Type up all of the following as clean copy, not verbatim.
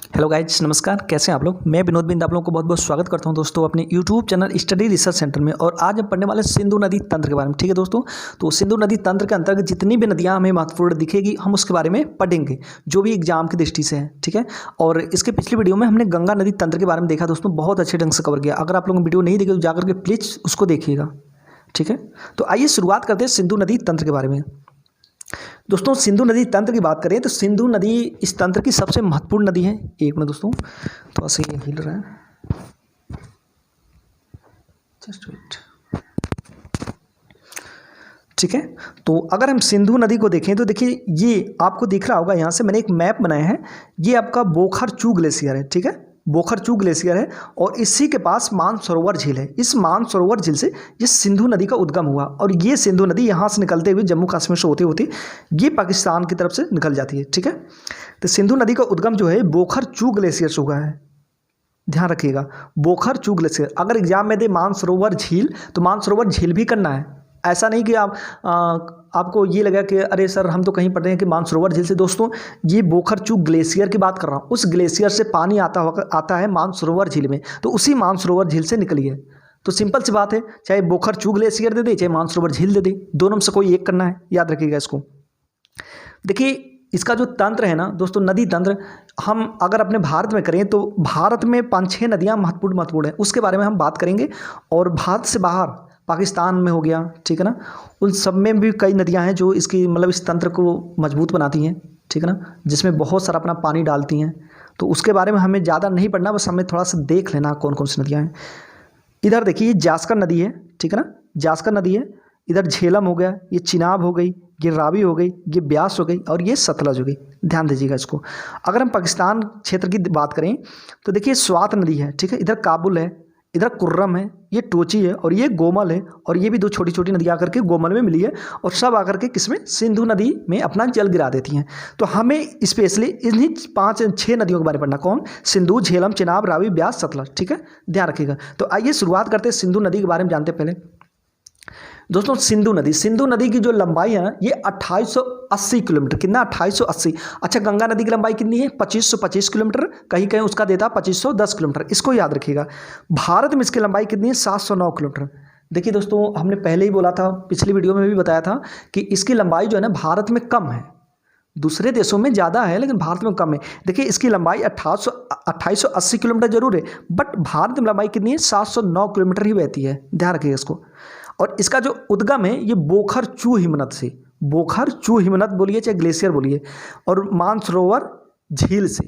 Hello guys, नमस्कार। कैसे हैं आप लोग। मैं विनोद बिंद आप लोगों को बहुत बहुत स्वागत करता हूं दोस्तों अपने YouTube channel study research centre में। और आज हम पढ़ने वाले सिंधु नदी तंत्र के बारे में। ठीक है दोस्तों, तो सिंधु नदी तंत्र के अंतर्गत जितनी भी नदियां हमें महत्वपूर्ण दिखेगी हम उसके बारे में पढ़ेंगे, जो भी एग्जाम की दृष्टि से है। ठीक है, और इसके पिछली वीडियो में हमने गंगा नदी तंत्र के बारे में देखा दोस्तों, बहुत अच्छे ढंग से कवर किया। अगर आप लोग वीडियो नहीं देखे तो जाकर के प्लीज़ उसको देखिएगा। ठीक है, तो आइए शुरुआत करते हैं सिंधु नदी तंत्र के बारे में। दोस्तों सिंधु नदी तंत्र की बात करें तो सिंधु नदी इस तंत्र की सबसे महत्वपूर्ण नदी है। एक मिनट दोस्तों, थोड़ा सा ये हिल रहा है, जस्ट वेट। ठीक है, तो अगर हम सिंधु नदी को देखें तो देखिए ये आपको दिख रहा होगा, यहाँ से मैंने एक मैप बनाया है। ये आपका बोखरचू ग्लेशियर है। ठीक है, बोखरचू ग्लेशियर है और इसी के पास मानसरोवर झील है। इस मानसरोवर झील से ये सिंधु नदी का उद्गम हुआ और ये सिंधु नदी यहाँ से निकलते हुए जम्मू कश्मीर से होते होते ये पाकिस्तान की तरफ से निकल जाती है। ठीक है, तो सिंधु नदी का उद्गम जो है बोखरचू ग्लेशियर से हुआ है। ध्यान रखिएगा, बोखरचू ग्लेशियर। अगर एग्जाम में दे मानसरोवर झील तो मानसरोवर झील भी करना है। ऐसा नहीं कि आपको ये लगा कि अरे सर हम तो कहीं पढ़ रहे हैं कि मानसरोवर झील से। दोस्तों ये बोखरचू ग्लेशियर की बात कर रहा हूँ, उस ग्लेशियर से पानी आता है मानसरोवर झील में, तो उसी मानसरोवर झील से निकली है। तो सिंपल सी बात है, चाहे बोखरचू ग्लेशियर दे दे चाहे मानसरोवर झील दे दे, दोनों में से कोई एक करना है। याद रखिएगा इसको। देखिए इसका जो तंत्र है ना दोस्तों, नदी तंत्र, हम अगर अपने भारत में करें तो भारत में 5-6 नदियाँ महत्वपूर्ण है, उसके बारे में हम बात करेंगे। और भारत से बाहर पाकिस्तान में हो गया, ठीक है ना, उन सब में भी कई नदियां हैं जो इसकी मतलब इस तंत्र को मजबूत बनाती हैं। ठीक है ना, जिसमें बहुत सारा अपना पानी डालती हैं। तो उसके बारे में हमें ज़्यादा नहीं पढ़ना, बस हमें थोड़ा सा देख लेना कौन कौन सी नदियां हैं। इधर देखिए ये जास्कर नदी है। ठीक है ना, जास्कर नदी है। इधर झेलम हो गया, ये चिनाब हो गई, ये रावी हो गई, ये ब्यास हो गई और ये सतलज हो गई। ध्यान दीजिएगा इसको। अगर हम पाकिस्तान क्षेत्र की बात करें तो देखिए स्वात नदी है। ठीक है, इधर काबुल है, इधर कुर्रम है, ये टोची है और ये गोमल है। और ये भी दो छोटी छोटी नदियाँ आकर के गोमल में मिली है और सब आकर के किसमें, सिंधु नदी में अपना जल गिरा देती हैं। तो हमें स्पेशली इन्हीं 5-6 नदियों के बारे में पढ़ना। कौन? सिंधु, झेलम, चिनाब, रावी, ब्यास, सतलज। ठीक है, ध्यान रखिएगा। तो आइए शुरुआत करते हैं सिंधु नदी के बारे में जानते हैं। पहले दोस्तों सिंधु नदी की जो लंबाई है ना, ये 2880 किलोमीटर। कितना? 2880। अच्छा, गंगा नदी की लंबाई कितनी है? 2525 किलोमीटर। कहीं कहीं उसका देता 2510 किलोमीटर। इसको याद रखिएगा। भारत में इसकी लंबाई कितनी है? 709 किलोमीटर। देखिए दोस्तों, हमने पहले ही बोला था, पिछली वीडियो में भी बताया था कि इसकी लंबाई जो है ना भारत में कम है, दूसरे देशों में ज़्यादा है लेकिन भारत में कम है। देखिए इसकी लंबाई 2880 किलोमीटर जरूर है, बट भारत में लंबाई कितनी है? 709 किलोमीटर ही बहती है। ध्यान रखिएगा इसको। और इसका जो उद्गम है ये बोखरचू हिमनद से, बोखरचू हिमनद बोलिए चाहे ग्लेशियर बोलिए, और मानसरोवर झील से,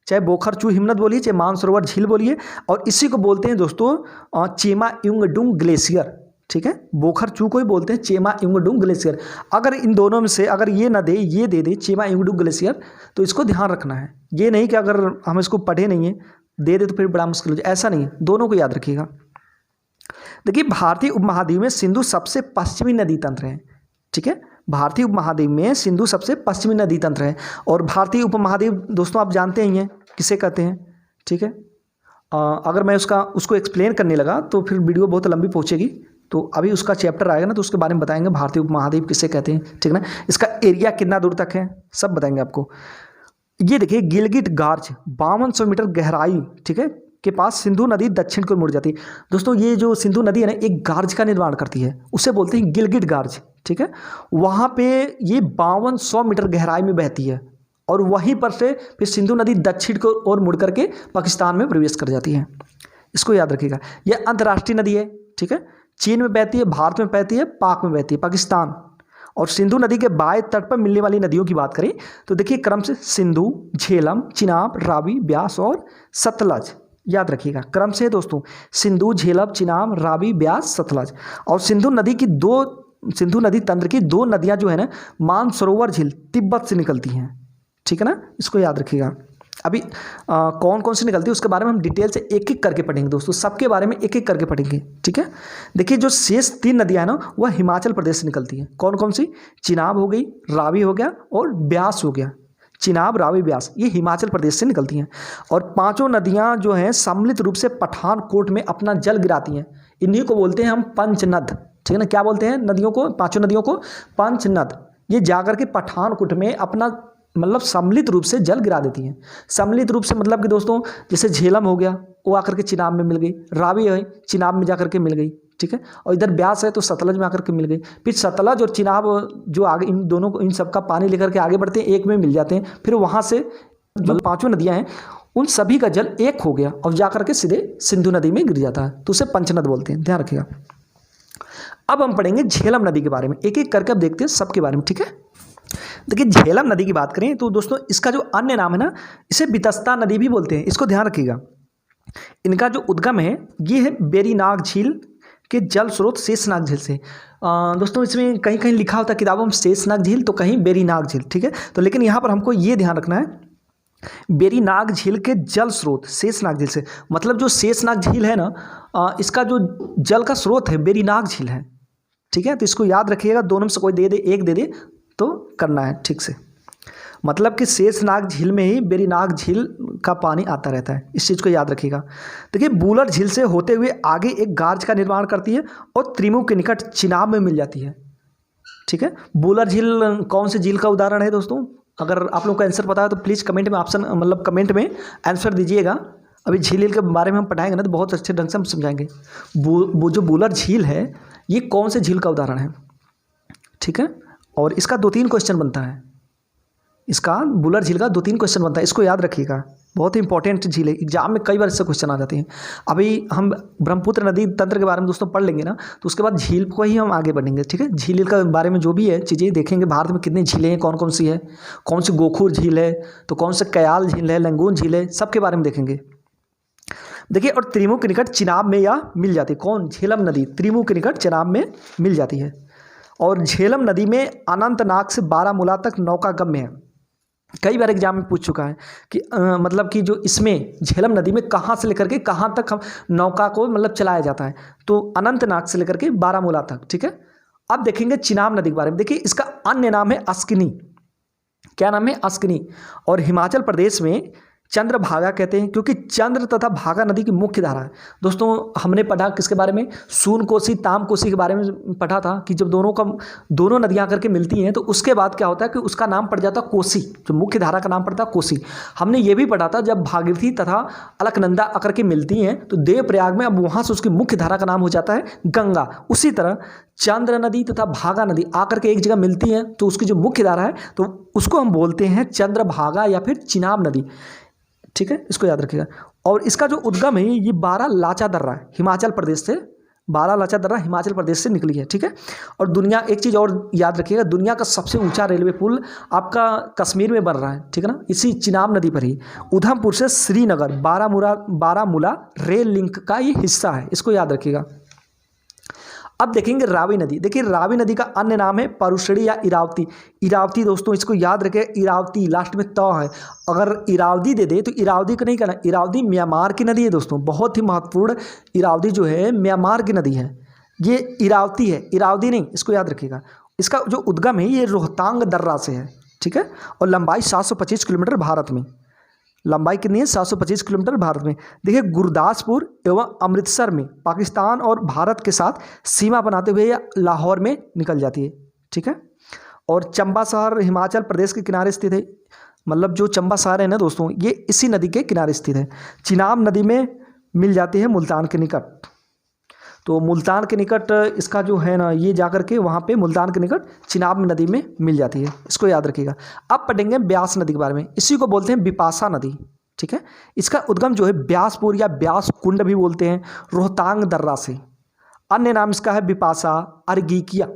चाहे बोखरचू हिमनद बोलिए चाहे मानसरोवर झील बोलिए। और इसी को बोलते हैं दोस्तों चेमा युंगडुंग ग्लेशियर। ठीक है, बोखरचू को ही बोलते हैं चेमा युंगडुंग ग्लेशियर। अगर इन दोनों में से अगर ये ना दे, ये दे दे चेमा युंगडुंग ग्लेशियर, तो इसको ध्यान रखना है। ये नहीं कि अगर हम इसको पढ़े नहीं है दे दे तो फिर बड़ा मुश्किल हो जाए, ऐसा नहीं है। दोनों को याद रखिएगा। देखिए भारतीय उपमहाद्वीप में सिंधु सबसे पश्चिमी नदी तंत्र है। ठीक है, भारतीय उपमहाद्वीप में सिंधु सबसे पश्चिमी नदी तंत्र है। और भारतीय उपमहाद्वीप दोस्तों आप जानते ही हैं किसे कहते हैं। ठीक है, अगर मैं उसको एक्सप्लेन करने लगा तो फिर वीडियो बहुत लंबी पहुंचेगी। तो अभी उसका चैप्टर आएगा ना तो उसके बारे में बताएंगे भारतीय उपमहाद्वीप किसे कहते हैं। ठीक है ना, इसका एरिया कितना दूर तक है सब बताएंगे आपको। ये देखिए गिलगिट गार्ज 5200 मीटर गहराई, ठीक है, के पास सिंधु नदी दक्षिण की ओर मुड़ जाती है। दोस्तों ये जो सिंधु नदी है ना एक गार्ज का निर्माण करती है, उसे बोलते हैं गिलगिट गार्ज। ठीक है, वहाँ पे ये 5200 मीटर गहराई में बहती है और वहीं पर से फिर सिंधु नदी दक्षिण की ओर मुड़ करके पाकिस्तान में प्रवेश कर जाती है। इसको याद रखिएगा। यह अंतर्राष्ट्रीय नदी है। ठीक है, चीन में बहती है, भारत में बहती है, पाक में बहती है, पाकिस्तान। और सिंधु नदी के बाएं तट पर मिलने वाली नदियों की बात करें तो देखिए क्रम से सिंधु, झेलम, चिनाब, रावी, ब्यास और सतलज। याद रखिएगा क्रम से दोस्तों, सिंधु, झेलम, चिनाब, रावी, ब्यास, सतलज। और सिंधु नदी तंत्र की 2 नदियां जो है ना मानसरोवर झील तिब्बत से निकलती हैं। ठीक है ना, इसको याद रखिएगा। अभी कौन कौन सी निकलती है उसके बारे में हम डिटेल से एक एक करके पढ़ेंगे दोस्तों, सबके बारे में एक एक करके पढ़ेंगे। ठीक है, देखिए जो शेष 3 नदियां हैं ना वह हिमाचल प्रदेश से निकलती हैं। कौन कौन सी? चिनाब हो गई, रावी हो गया और ब्यास हो गया। चिनाब, रावी, ब्यास ये हिमाचल प्रदेश से निकलती हैं। और 5 नदियां जो हैं सम्मिलित रूप से पठानकोट में अपना जल गिराती हैं। इन्हीं को बोलते हैं हम पंचनद। ठीक है ना, क्या बोलते हैं नदियों को? 5 नदियों को पंचनद। ये जाकर के पठानकोट में अपना मतलब सम्मिलित रूप से जल गिरा देती हैं। सम्मिलित रूप से मतलब कि दोस्तों जैसे झेलम हो गया, वो आकर के चिनाब में मिल गई, रावी है चिनाब में जाकर के मिल गई, ठीक है, और इधर ब्यास है तो सतलज में आकर के मिल गई। फिर सतलज और चिनाब जो आगे इन दोनों को, इन सबका पानी लेकर के आगे बढ़ते हैं, एक में मिल जाते हैं, फिर वहाँ से जो 5 नदियाँ हैं उन सभी का जल एक हो गया और जाकर के सीधे सिंधु नदी में गिर जाता है, तो उसे पंचनद बोलते हैं, ध्यान रखिएगा। अब हम पढ़ेंगे झेलम नदी के बारे में, एक एक करके अब देखते हैं सबके बारे में, ठीक है। देखिए झेलम नदी की बात करें तो दोस्तों इसका जो अन्य नाम है ना, इसे बितस्ता नदी भी बोलते हैं, इसको ध्यान रखिएगा। इनका जो उद्गम है ये है बेरीनाग झील के जल स्रोत शेषनाग झील से। दोस्तों इसमें कहीं कहीं लिखा होता है किताबों में शेषनाग झील तो कहीं बेरीनाग झील, ठीक है, तो लेकिन यहाँ पर हमको ये ध्यान रखना है बेरीनाग झील के जल स्रोत शेषनाग झील से, मतलब जो शेषनाग झील है ना, इसका जो जल का स्रोत है बेरीनाग झील है, ठीक है, तो इसको याद रखिएगा। दोनों में से कोई दे दे, एक दे दे तो करना है ठीक से, मतलब कि शेषनाग झील में ही बेरीनाग झील का पानी आता रहता है, इस चीज़ को याद रखिएगा। देखिए बूलर झील से होते हुए आगे एक गार्ज का निर्माण करती है और त्रिमुख के निकट चिनाब में मिल जाती है, ठीक है। बूलर झील कौन से झील का उदाहरण है दोस्तों? अगर आप लोग को आंसर पता है तो प्लीज़ कमेंट में ऑप्शन मतलब कमेंट में आंसर दीजिएगा। अभी झील के बारे में हम पढ़ाएंगे ना तो बहुत अच्छे ढंग से हम समझाएंगे। वो जो बूलर झील है ये कौन से झील का उदाहरण है, ठीक है, और इसका 2-3 क्वेश्चन बनता है, इसका बूलर झील का 2-3 क्वेश्चन बनता है, इसको याद रखिएगा, बहुत ही इंपॉर्टेंट झील है, एग्जाम में कई बार इससे क्वेश्चन आ जाते हैं। अभी हम ब्रह्मपुत्र नदी तंत्र के बारे में दोस्तों पढ़ लेंगे ना, तो उसके बाद झील को ही हम आगे बढ़ेंगे, ठीक है। झील के बारे में जो भी है चीज़ें देखेंगे, भारत में कितनी झीलें हैं, कौन कौन सी है, कौन सी गोखुर झील है, तो कौन से कयाल झील है, लंगून झील है, सबके बारे में देखेंगे। देखिए और त्रिमुख के निकट चिनाब में या मिल जाती है, कौन? झेलम नदी त्रिमुख के निकट चिनाब में मिल जाती है। और झेलम नदी में अनंतनाग से बारामूला तक नौका गम्य है। कई बार एग्जाम में पूछ चुका है कि मतलब कि जो इसमें झेलम नदी में कहाँ से लेकर के कहाँ तक हम नौका को मतलब चलाया जाता है, तो अनंतनाग से लेकर के बारामूला तक, ठीक है। अब देखेंगे चिनाब नदी के बारे में। देखिए इसका अन्य नाम है अस्किनी, क्या नाम है? अस्किनी। और हिमाचल प्रदेश में चंद्रभागा कहते हैं, क्योंकि चंद्र तथा भागा नदी की मुख्य धारा है। दोस्तों हमने पढ़ा किसके बारे में? सून कोसी ताम कोसी के बारे में पढ़ा था कि जब दोनों नदियां करके मिलती हैं तो उसके बाद क्या होता है कि उसका नाम पड़ जाता है कोसी, जो मुख्य धारा का नाम पड़ता है कोसी। हमने ये भी पढ़ा था जब भागीरथी तथा अलकनंदा आकर के मिलती हैं तो देवप्रयाग में अब वहाँ से उसकी मुख्य धारा का नाम हो जाता है गंगा। उसी तरह चंद्र नदी तथा भागा नदी आकर के एक जगह मिलती हैं तो उसकी जो मुख्य धारा है तो उसको हम बोलते हैं चंद्रभागा या फिर चिनाब नदी, ठीक है, इसको याद रखिएगा। और इसका जो उद्गम है ये बारालाचा दर्रा है, हिमाचल प्रदेश से, बारालाचा दर्रा हिमाचल प्रदेश से निकली है, ठीक है। और दुनिया, एक चीज़ और याद रखिएगा, दुनिया का सबसे ऊंचा रेलवे पुल आपका कश्मीर में बन रहा है, ठीक है ना, इसी चिनाब नदी पर ही। उधमपुर से श्रीनगर बारामूला रेल लिंक का ये हिस्सा है, इसको याद रखिएगा। अब देखेंगे रावी नदी। देखिए रावी नदी का अन्य नाम है परुशड़ी या इरावती। इरावती दोस्तों इसको याद रखें, इरावती लास्ट में त है, अगर इरावदी दे दे तो इरावदी का नहीं कहना, इरावदी म्यांमार की नदी है दोस्तों, बहुत ही महत्वपूर्ण। इरावदी जो है म्यांमार की नदी है, ये इरावती है, इरावदी नहीं, इसको याद रखिएगा। इसका जो उद्गम है ये रोहतांग दर्रा से है, ठीक है, और लंबाई 725 किलोमीटर भारत में, लंबाई कितनी है? 725 किलोमीटर भारत में। देखिए गुरदासपुर एवं अमृतसर में पाकिस्तान और भारत के साथ सीमा बनाते हुए यह लाहौर में निकल जाती है, ठीक है। और चंबा शहर हिमाचल प्रदेश के किनारे स्थित है, मतलब जो चंबा शहर है ना दोस्तों ये इसी नदी के किनारे स्थित है। चिनाब नदी में मिल जाती है मुल्तान के निकट, तो मुल्तान के निकट इसका जो है ना ये जाकर के वहाँ पे मुल्तान के निकट चिनाब नदी में मिल जाती है, इसको याद रखिएगा। अब पढ़ेंगे ब्यास नदी के बारे में, इसी को बोलते हैं बिपाशा नदी, ठीक है। इसका उद्गम जो है ब्यासपुर या ब्यास कुंड भी बोलते हैं, रोहतांग दर्रा से। अन्य नाम इसका है बिपाशा अर्गिकिया,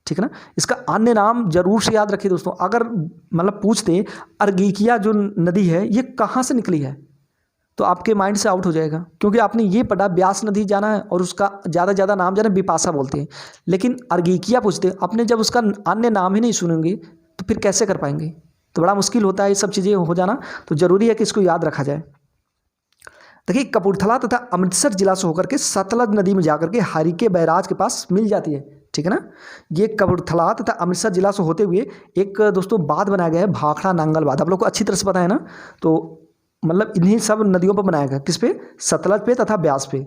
ठीक है ना। इसका अन्य नाम जरूर से याद रखिए दोस्तों, अगर मतलब पूछते अर्गिकिया जो नदी है ये कहाँ से निकली है तो आपके माइंड से आउट हो जाएगा, क्योंकि आपने ये पढ़ा ब्यास नदी जाना है और उसका ज़्यादा नाम जाना बिपाशा बोलते हैं, लेकिन अर्गिकिया पूछते हैं, आपने जब उसका अन्य नाम ही नहीं सुनेंगे तो फिर कैसे कर पाएंगे, तो बड़ा मुश्किल होता है ये सब चीज़ें हो जाना, तो ज़रूरी है कि इसको याद रखा जाए। देखिए कपूरथला तथा अमृतसर जिला से होकर के सतलज नदी में जाकर के हरिके बैराज के पास मिल जाती है, ठीक है ना। ये कपूरथला तथा अमृतसर जिला से होते हुए एक दोस्तों बांध बनाया गया है, भाखड़ा नांगल बांध, आप लोग को अच्छी तरह से पता है ना, तो मतलब इन्हीं सब नदियों पर बनाया गया, किस पे? सतलज पे तथा ब्यास पे,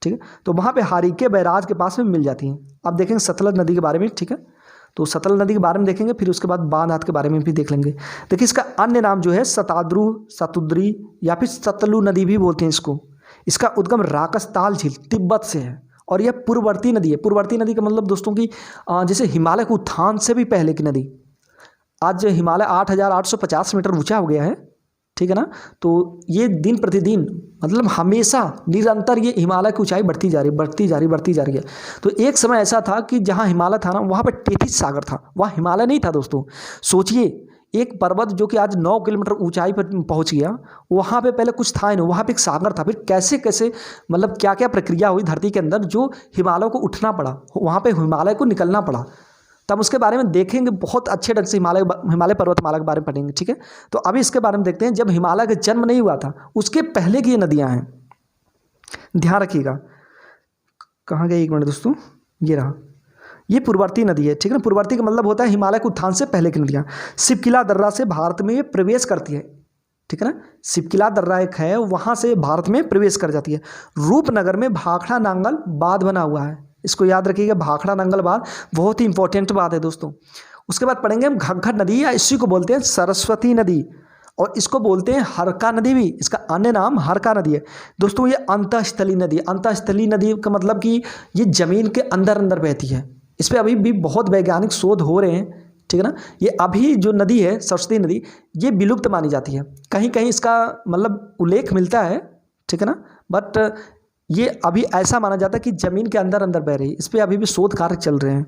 ठीक है। तो वहाँ पे हरिके बैराज के पास में मिल जाती हैं। अब देखेंगे सतलज नदी के बारे में, ठीक है। तो सतलज नदी के बारे में देखेंगे, फिर उसके बाद बागनाथ के बारे में भी देख लेंगे। देखिए इसका अन्य नाम जो है सताद्रु, सतुद्री या फिर सतलु नदी भी बोलते हैं इसको। इसका उद्गम राकसताल झील तिब्बत से है और यह पूर्ववर्ती नदी है। पूर्ववर्ती नदी का मतलब दोस्तों की जैसे हिमालय के उत्थान से भी पहले की नदी। आज हिमालय 8,850 मीटर ऊंचा हो गया है, ठीक है ना। तो ये दिन प्रतिदिन मतलब हमेशा निरंतर ये हिमालय की ऊंचाई बढ़ती जा रही है। तो एक समय ऐसा था कि जहाँ हिमालय था ना, वहाँ पे टेथिस सागर था, वहाँ हिमालय नहीं था दोस्तों। सोचिए एक पर्वत जो कि आज 9 किलोमीटर ऊंचाई पर पहुँच गया, वहाँ पे पहले कुछ था ही नहीं, वहाँ पे एक सागर था। फिर कैसे कैसे मतलब क्या क्या प्रक्रिया हुई धरती के अंदर जो हिमालय को उठना पड़ा, वहाँ पे हिमालय को निकलना पड़ा। तब उसके बारे में देखेंगे, बहुत अच्छे ढंग से हिमालय पर्वतमाला के बारे में पढ़ेंगे, ठीक है। तो अभी इसके बारे में देखते हैं, जब हिमालय का जन्म नहीं हुआ था उसके पहले की ये नदियाँ हैं, ध्यान रखिएगा। कहाँ गए, एक मिनट दोस्तों, ये रहा, ये पूर्ववर्ती नदी है, ठीक है ना। पूर्ववर्ती का मतलब होता है हिमालय के उत्थान से पहले की नदियाँ। शिवकिला दर्रा से भारत में ये प्रवेश करती है, ठीक है ना। शिवकिला दर्रा एक है, वहाँ से भारत में प्रवेश कर जाती है। रूपनगर में भाखड़ा नांगल बांध बना हुआ है, इसको याद रखिएगा, भाखड़ा नांगल बांध बहुत ही इंपॉर्टेंट बात है दोस्तों। उसके बाद पढ़ेंगे हम घग्गर नदी, या इसी को बोलते हैं सरस्वती नदी, और इसको बोलते हैं हरका नदी भी, इसका अन्य नाम हरका नदी है दोस्तों। ये अंतःस्थलीय नदी, अंतःस्थलीय नदी का मतलब कि ये जमीन के अंदर अंदर बहती है। इस पर अभी भी बहुत वैज्ञानिक शोध हो रहे हैं, ठीक है ना। ये अभी जो नदी है सरस्वती नदी, ये विलुप्त मानी जाती है, कहीं कहीं इसका मतलब उल्लेख मिलता है, ठीक है ना। बट ये अभी ऐसा माना जाता है कि ज़मीन के अंदर अंदर बह रही है, इस पर अभी भी शोध कार्य चल रहे हैं।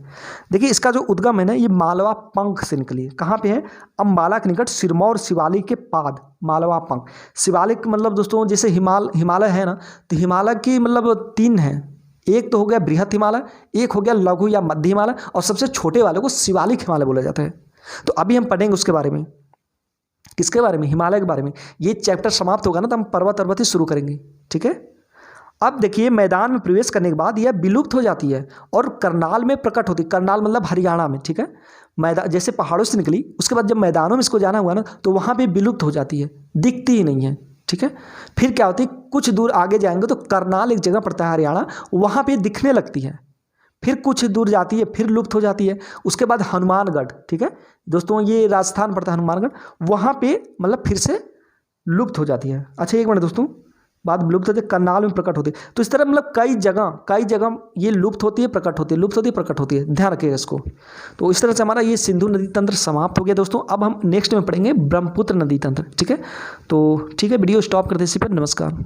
देखिए इसका जो उद्गम है ना, ये मालवा पंख से निकली है। कहाँ पे है, अम्बाला के निकट सिरमौर शिवालिक के पाद, मालवा पंख। शिवालिक मतलब दोस्तों जैसे हिमालय है ना, तो हिमालय की मतलब 3 है, एक तो हो गया बृहत हिमालय, एक हो गया लघु या मध्य हिमालय, और सबसे छोटे वाले को शिवालिक हिमालय बोला जाता है। तो अभी हम पढ़ेंगे उसके बारे में, किसके बारे में, हिमालय के बारे में। ये चैप्टर समाप्त होगा ना तो हम पर्वत ही शुरू करेंगे, ठीक है। अब देखिए मैदान में प्रवेश करने के बाद यह विलुप्त हो जाती है और करनाल में प्रकट होती है। करनाल मतलब हरियाणा में, ठीक है। मैदान जैसे पहाड़ों से निकली, उसके बाद जब मैदानों में इसको जाना हुआ ना, तो वहाँ पे विलुप्त हो जाती है, दिखती ही नहीं है, ठीक है। फिर क्या होती है, कुछ दूर आगे जाएंगे तो करनाल एक जगह पड़ता है हरियाणा, वहाँ पे दिखने लगती है। फिर कुछ दूर जाती है, फिर लुप्त हो जाती है। उसके बाद हनुमानगढ़, ठीक है दोस्तों, ये राजस्थान पड़ता है हनुमानगढ़, वहाँ पे मतलब फिर से लुप्त हो जाती है। अच्छा एक मिनट दोस्तों, बाद लुप्त होती है, करनाल में प्रकट होती है। तो इस तरह मतलब कई जगह ये लुप्त होती है, प्रकट होती है, लुप्त होती है, प्रकट होती है, ध्यान रखिएगा इसको। तो इस तरह से हमारा ये सिंधु नदी तंत्र समाप्त हो गया दोस्तों। अब हम नेक्स्ट में पढ़ेंगे ब्रह्मपुत्र नदी तंत्र, ठीक है। तो ठीक है, वीडियो स्टॉप करते हैं इसी पर। नमस्कार।